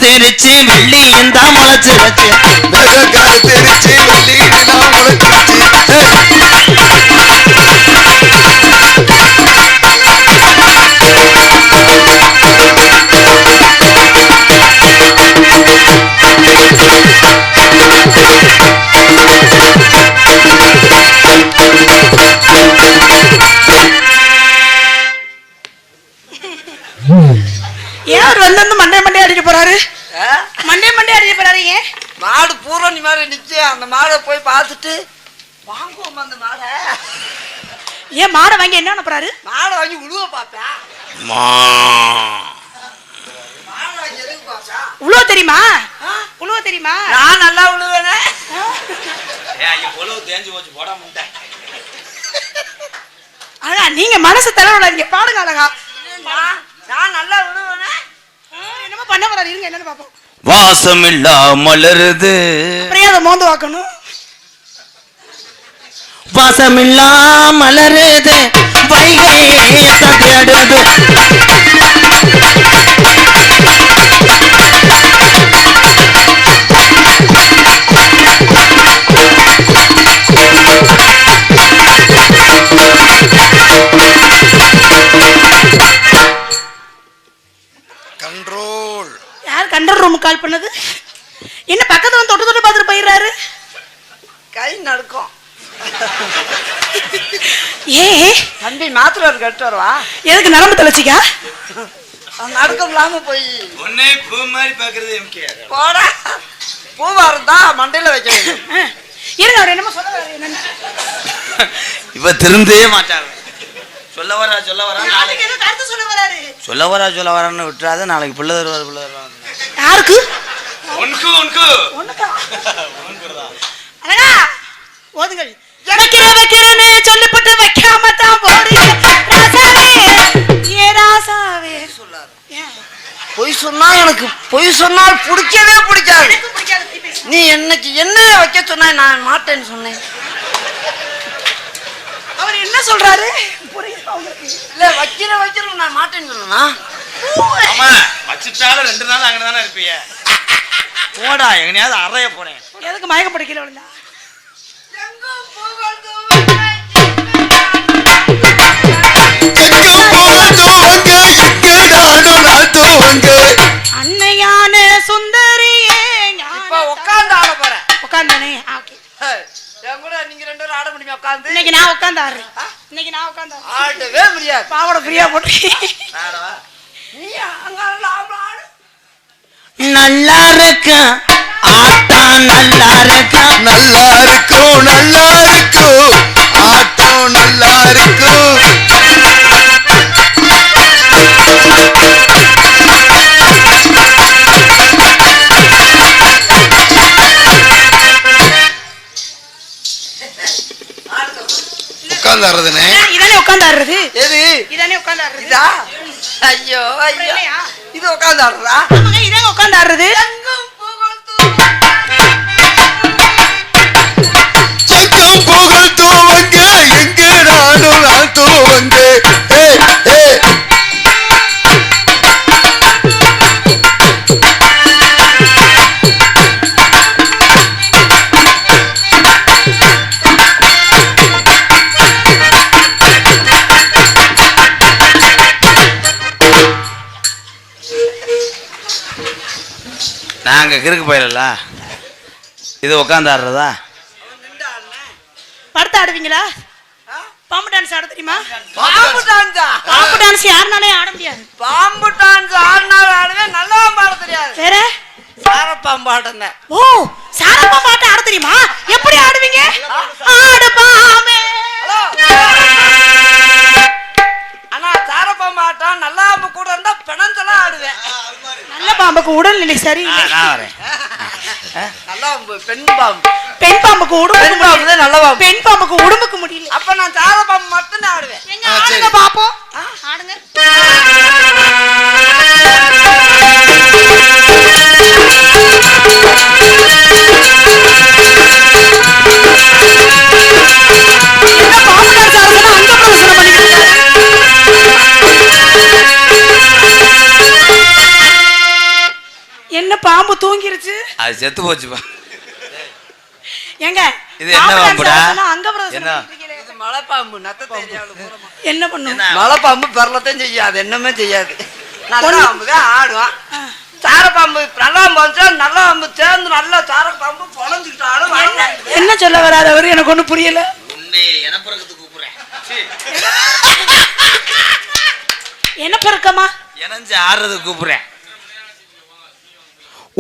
கருத்திருச்சு வெள்ளி இந்த முளைச்சிருச்சு கருத்திருச்சு வெள்ளி இந்த முளைச்சிருச்சு ஏன் வந்து மண்டே மண்டே அடிக்க போறாரு? மண்டே மண்டே அடிக்க போறாரு. ஏன் மாடு பூரணி மாதிரி நிச்சு அந்த மாடை போய் பார்த்துட்டு வாங்குவோம் அந்த மாடை. ஏன் மாடை வாங்கி என்ன பண்ண போறாரு? மாடை வாங்கி உழுவ பாப்பேன். உழுவ தெரியுமா? உழுவ தெரியுமா? நான் நல்லா உழுவேனே. அழகா நீங்க மனசு தலைவலாதீங்க, பாடுங்க அழகா. நான் நல்லா விழுவேனே. என்னமோ பண்ண போறாரு, இருங்க என்னன்னு பாப்போம். வாசம் இல்லா மலருது, பிரியாத மோந்து வாக்கணும். வாசம் இல்லா மலருது வைகை தேடுது. கண்ட்ரோல். யார் கண்ட்ரோல் ரூம் கால் பண்ணது? என்ன பக்கத்துல வந்து தொட்டு தொட்டு பார்த்துட்டு போயிடுறாரு? கை நடுக்கும். ஏ தம்பி மாத்திரை கட்டு வருவா. எதுக்கு நரம்பு தலைச்சிக்கா? நடுக்கம் இல்லாம போய் ஒன்னே பூ மாதிரி பாக்குறது எம்கே. போடா, பூவா இருந்தா மண்டையில வைக்க வேண்டும். இருங்க, அவர் என்னமோ சொல்ல வராரு. என்னன்னு இவ திருந்தே மாட்டாங்க. சொல்ல வரா நாளைக்கு ஏதோ கருத்து சொல்ல வராரு. சொல்ல வரான்னு விட்டுறாத. நாளைக்கு பிள்ளை தருவார். யாருக்கு? உனக்கு அழகா ஓதுங்கள். வைக்கிறேன்னு சொல்லிப்பட்டு வைக்காம தான் போறீங்க ராசாவே. ஏ ராசாவே சொல்லாது. பொய் சொன்னா எனக்கு பொய் சொன்னால் பிடிக்கவே பிடிக்காது. நீ என்னைக்கு என்ன வைக்க சொன்னா நான் மாட்டேன்னு சொன்னேன். அவர் என்ன சொல்றாரு? இல்ல வைக்கிற நான் மாட்டேன்னு சொன்னா வச்சுட்டாலும் 2 நாள் அங்கதானே இருப்பீங்க. போடா எங்கனையாவது அறைய போறேன். எதுக்கு மயக்க படிக்கல விழுந்தா? அன்னையான சுந்தரியே இப்ப உட்கார்ந்து ஆட போறேன். உட்கார்ந்தானே. கூட நீங்க 2 பேரும் ஆட முடியுமா உட்கார்ந்து? இன்னைக்கு நான் உட்கார்ந்து ஆடவே முடியாது. பாவோட ஃப்ரீயா போட்டு நீ அங்க ஆடு. நல்லா இருக்கு ஆட்டம், நல்லா இருக்கு ஆட்டம் நல்லா இருக்கும். உட்கார்ந்துறதுனே. இதானே உட்கார்ந்து எது? இதானே உட்கார்ந்து இதா? ஐயோ இது உட்கார்ந்து ஆடுறா? ஆமாங்க, இதாங்க உட்கார்ந்து ஆடுறது. சங்கம் புகழ் தூவங்க எங்க நானும் ஆழ்த்துவங்க. நாங்க கிறுக்கு போயிடல. இது உட்காந்து ஆடுறதா? படுத்து ஆடுவீங்களா? பாம்பு டான்ஸ் ஆட தெரியுமா? பாம்பு டான்ஸ் யாருனாலே ஆட முடியாது. பாம்பு டான்ஸ் ஆடினாலும் ஆடுவேன், நல்லா பாட தெரியாது. வேற சாரப்பாம்பு ஆடுனேன். ஓ, சாரப்பாம்பு ஆட்டம் ஆட தெரியுமா? எப்படி ஆடுவீங்க? ஆடு பாம்பே. ஆனா சாரப்பாம்பு ஆட்டம் நல்லா கூட இருந்தா பிணஞ்செல்லாம் ஆடுவேன். நல்ல பாம்புக்கு உடல்நிலை சரி. நான் வரேன். நல்லா பெண் பாம்பு. பெண் பாம்புக்கு உடம்புக்கு நல்ல பாம்பு. பெண் பாம்புக்கு உடம்புக்கு முடியல. அப்ப நான் சாரப்பாம்பு மட்டும் தான் ஆடுவேன். எங்க ஆடுங்க பாப்போம். ஆடுங்க. என்ன செத்து போச்சுப்பா. ஏங்க இது என்ன பாம்புடா? அங்க என்ன? இது மலைப்பாம்பு நத்தத்தை என்ன பண்ணும்? மலைப்பாம்பு பெறலத்தையும் செய்யாது, என்னமே செய்யாது. நல்ல பாம்பு தான் ஆடுவான். சார பாம்பு நல்ல பாம்பு வந்துச்சா, நல்ல பாம்பு சேர்ந்து நல்லா சார பாம்பு பொழஞ்சுக்கிட்டாலும் என்ன சொல்ல வராது அவரு? எனக்கு ஒண்ணு புரியல. என்ன பெருக்கமா? எனஞ்சு ஆடுறது கூப்பிடுறேன்.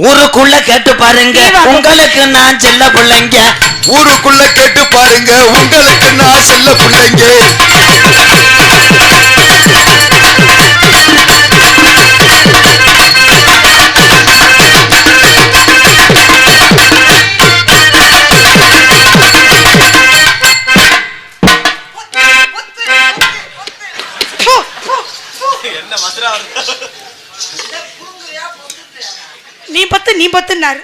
ஊருக்குள்ள கேட்டு பாருங்க உங்களுக்கு நான் செல்ல பிள்ளைங்க. ஊருக்குள்ள கேட்டு பாருங்க உங்களுக்கு நான் செல்ல பிள்ளைங்க. நீ பத்துனாரு.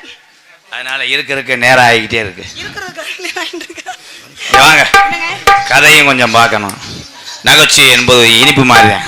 அதனால இருக்க நேரம் ஆகிக்கிட்டே இருக்கு. இருக்கிறது வாங்க, கதையும் கொஞ்சம் பார்க்கணும். நகைச்சுவை என்பது இனிப்பு மாதிரிதான்.